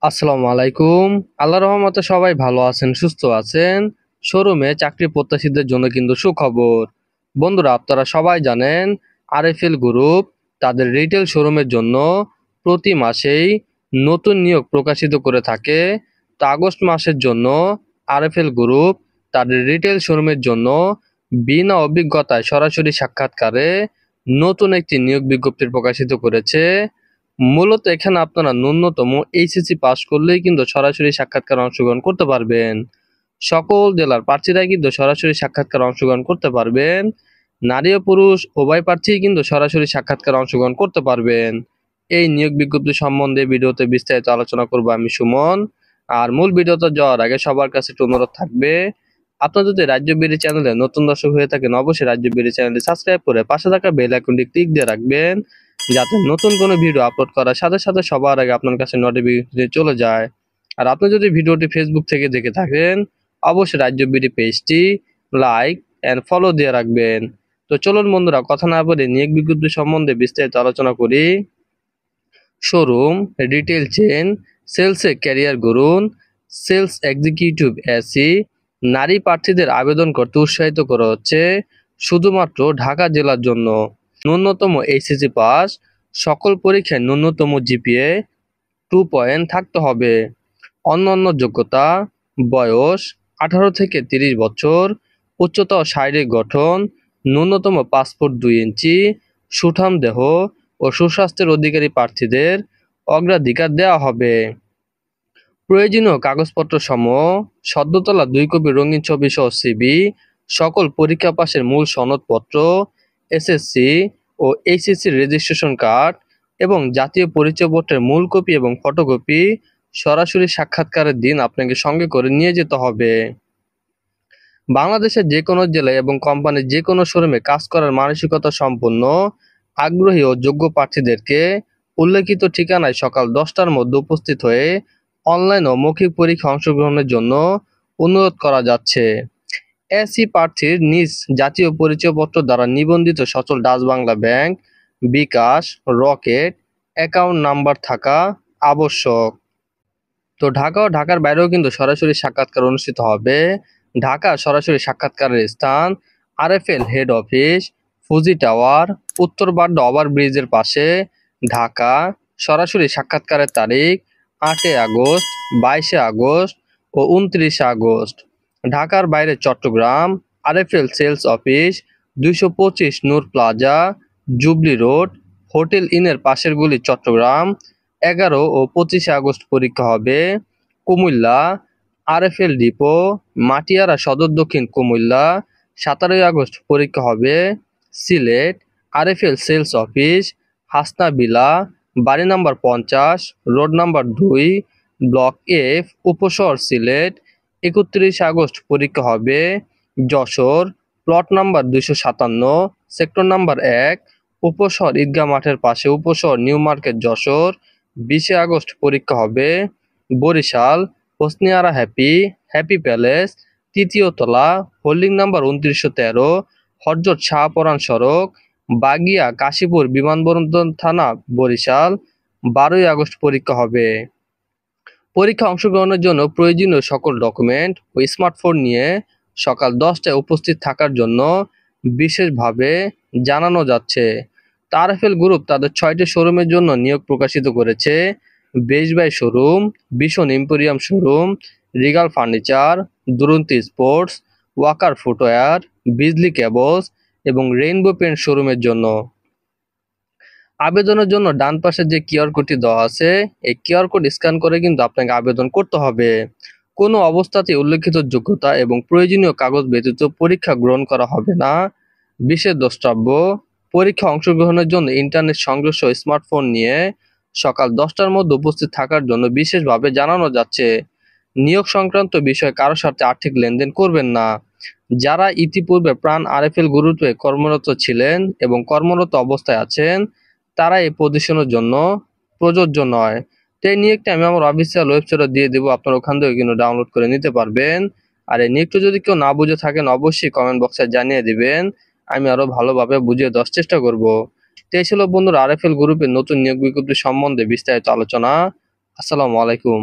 আসসালামু আলাইকুম। আল্লাহর রহমতে সবাই ভালো আছেন, সুস্থ আছেন। শোরুমে চাকরি প্রত্যাশীদের জন্য কিন্তু সুখবর। বন্ধুরা, আপনারা সবাই জানেন আরএফএল গ্রুপ তাদের রিটেল শোরুমের জন্য প্রতি মাসেই নতুন নিয়োগ প্রকাশিত করে থাকে। তো আগস্ট মাসের জন্য আরএফএল গ্রুপ তাদের রিটেল শোরুমের জন্য বিনা অভিজ্ঞতায় সরাসরি সাক্ষাৎকারে নতুন একটি নিয়োগ বিজ্ঞপ্তি প্রকাশিত করেছে। মূলত এখানে আপনারা ন্যূনতম এইচএসসি পাস করলেই কিন্তু সরাসরি সাক্ষাৎকার অংশগ্রহণ করতে পারবেন। সকল জেলার প্রার্থীরা কিন্তু সরাসরি সাক্ষাৎকার অংশগ্রহণ করতে পারবেন। নারী ও পুরুষ উভয় প্রার্থী কিন্তু সরাসরি সাক্ষাৎকার অংশগ্রহণ করতে পারবেন। এই নিয়োগ বিজ্ঞপ্তি সম্বন্ধে ভিডিওতে বিস্তারিত আলোচনা করব আমি সুমন। আর মূল ভিডিওতে যাওয়ার আগে সবার কাছে একটু অনুরোধ থাকবে, আপনারা যদি রাজ্য বিডি চ্যানেলে নতুন দর্শক হয়ে থাকেন অবশ্যই রাজ্য বিডি চ্যানেলটি সাবস্ক্রাইব করে পাশে থাকা বেল আইকনটি ক্লিক দিয়ে রাখবেন, যাতে নতুন কোনো ভিডিও আপলোড করার সাথে সাথে সবার আগে আপনার কাছে নোটিফিকেশন চলে যায়। আর আপনি যদি ভিডিওটি ফেসবুক থেকে দেখে থাকেন অবশ্যই রাজ্য বিডি পেজটি লাইক এন্ড ফলো দিয়ে রাখবেন। তো চলুন বন্ধুরা, কথা না বলে নিয়োগ বিজ্ঞপ্তি সম্বন্ধে বিস্তারিত আলোচনা করি। শোরুম, রিটেল চেন, সেলসে ক্যারিয়ার গড়ুন। সেলস এক্সিকিউটিভ এসি নারী প্রার্থীদের আবেদন করতে উৎসাহিত করা হচ্ছে শুধুমাত্র ঢাকা জেলার জন্য। ন্যূনতম এইচএসসি পাস, সকল পরীক্ষায় ন্যূনতম জিপিএ 2 থাকতে হবে। অন্যান্য যোগ্যতা: বয়স 18 থেকে 30 বছর, উচ্চতা ও শারীরিক গঠন ন্যূনতম 5 ফুট 2 ইঞ্চি, সুঠাম দেহ ও সুস্বাস্থ্যের অধিকারী প্রার্থীদের অগ্রাধিকার দেওয়া হবে। প্রয়োজনীয় কাগজপত্র সমূহ: সদ্য তোলা 2 কপি রঙিন ছবি সহ সিভি, সকল পরীক্ষা পাশের মূল সনদপত্র, এসএসসি ও এইচএসসি রেজিস্ট্রেশন কার্ড এবং জাতীয় পরিচয়পত্রের মূল কপি এবং ফটোকপি সরাসরি সাক্ষাৎকারের দিন আপনাকে সঙ্গে করে নিয়ে যেতে হবে। বাংলাদেশের যে কোনো জেলায় এবং কোম্পানির যে কোনো শোরুমে কাজ করার মানসিকতা সম্পন্ন আগ্রহী ও যোগ্য প্রার্থীদেরকে উল্লেখিত ঠিকানায় সকাল 10টার মধ্যে উপস্থিত হয়ে অনলাইন ও মৌখিক পরীক্ষা অংশগ্রহণের জন্য অনুরোধ করা যাচ্ছে। এসি প্রার্থীর নিজ জাতীয় পরিচয়পত্র দ্বারা নিবন্ধিত সচল ডাচ বাংলা ব্যাংক, বিকাশ, রকেট অ্যাকাউন্ট নাম্বার থাকা আবশ্যক। তো ঢাকা ও ঢাকার বাইরেও কিন্তু সরাসরি সাক্ষাৎকার অনুষ্ঠিত হবে। ঢাকা সরাসরি সাক্ষাৎকারের স্থান: RFL head office, Fuji tower, উত্তর বাড্ডা ওভারব্রিজের পাশে, ঢাকা। সরাসরি সাক্ষাৎকারের তারিখ: 8 আগস্ট, 22 আগস্ট ও 29 আগস্ট। ঢাকার বাইরে চট্টগ্রাম, আরএফএল সেলস অফিস, 225 নূর প্লাজা, জুবলি রোড, হোটেল ইনের পাশের গলি, চট্টগ্রাম। 11 ও 25 আগস্ট পরীক্ষা হবে। কুমিল্লা, আরএফএল ডিপো, মাটিয়ারা সদর দক্ষিণ কুমিল্লা। 17 আগস্ট পরীক্ষা হবে। Sylhet, RFL sales office, Hasna villa, বাড়ি number 50, road number 2, block F, Upashahar Sylhet. 31 August পরীক্ষা হবে। Jessore, plot number 257, sector number 1, Upashahar ঈদগাহ মাঠের পাশে, Upashahar new market, Jessore. 20 August পরীক্ষা হবে। বরিশাল, হোসনিয়ারা হ্যাপি প্যালেস, 3য় তলা, হোল্ডিং নাম্বার 2913, হযরত শাহপরান সড়ক, বাগিয়া কাশীপুর বিমানবন্দর থানা, বরিশাল। 12 আগস্ট পরীক্ষা হবে। পরীক্ষা অংশগ্রহণের জন্য প্রয়োজনীয় সকল ডকুমেন্ট ও স্মার্টফোন নিয়ে সকাল 10টায় উপস্থিত থাকার জন্য বিশেষভাবে জানানো যাচ্ছে। আরএফএল গ্রুপ তাদের 6টি শোরুমের জন্য নিয়োগ প্রকাশিত করেছে: Beshbai showroom, Bhishon emporium showroom, regal furniture, Duronto sports, walker footwear, Bijli cables এবং রেইনবো পেন্ট শোরুমের জন্য। আবেদনের জন্য ডান পাশে যে কিউআর কোডটি দেওয়া আছে, এই কিউআর কোড স্ক্যান করে কিন্তু আপনাকে আবেদন করতে হবে। কোনো অবস্থাতেই উল্লেখিত যোগ্যতা এবং প্রয়োজনীয় কাগজ ব্যতীত পরীক্ষা গ্রহণ করা হবে না। বিশেষ দ্রষ্টব্য: পরীক্ষা অংশগ্রহণের জন্য ইন্টারনেট সংযোগ সহ স্মার্টফোন নিয়ে সকাল 10টার মধ্যে উপস্থিত থাকার জন্য বিশেষভাবে জানানো যাচ্ছে। নিয়োগ সংক্রান্ত বিষয়ে কারো সাথে আর্থিক লেনদেন করবেন না। যারা ইতিপূর্বে প্রাণ আরএফএল গ্রুপে কর্মরত ছিলেন এবং কর্মরত অবস্থায় আছেন তারা এই পজিশনের জন্য প্রযোজ্য নয়। তো এই নিয়োগটা আমি আমার অফিসিয়াল ওয়েবসাইটে দিয়ে দেবো, আপনারা ওখান থেকে কিন্তু ডাউনলোড করে নিতে পারবেন। আর এই নিয়োগটা যদি কেউ না বুঝে থাকেন অবশ্যই কমেন্ট বক্সে জানিয়ে দিবেন, আমি আরো ভালোভাবে বুঝিয়ে দেওয়ার চেষ্টা করব। তো এই ছিল বন্ধুরা আরএফএল গ্রুপের নতুন নিয়োগ বিজ্ঞপ্তি সম্বন্ধে বিস্তারিত আলোচনা। আসসালামু আলাইকুম।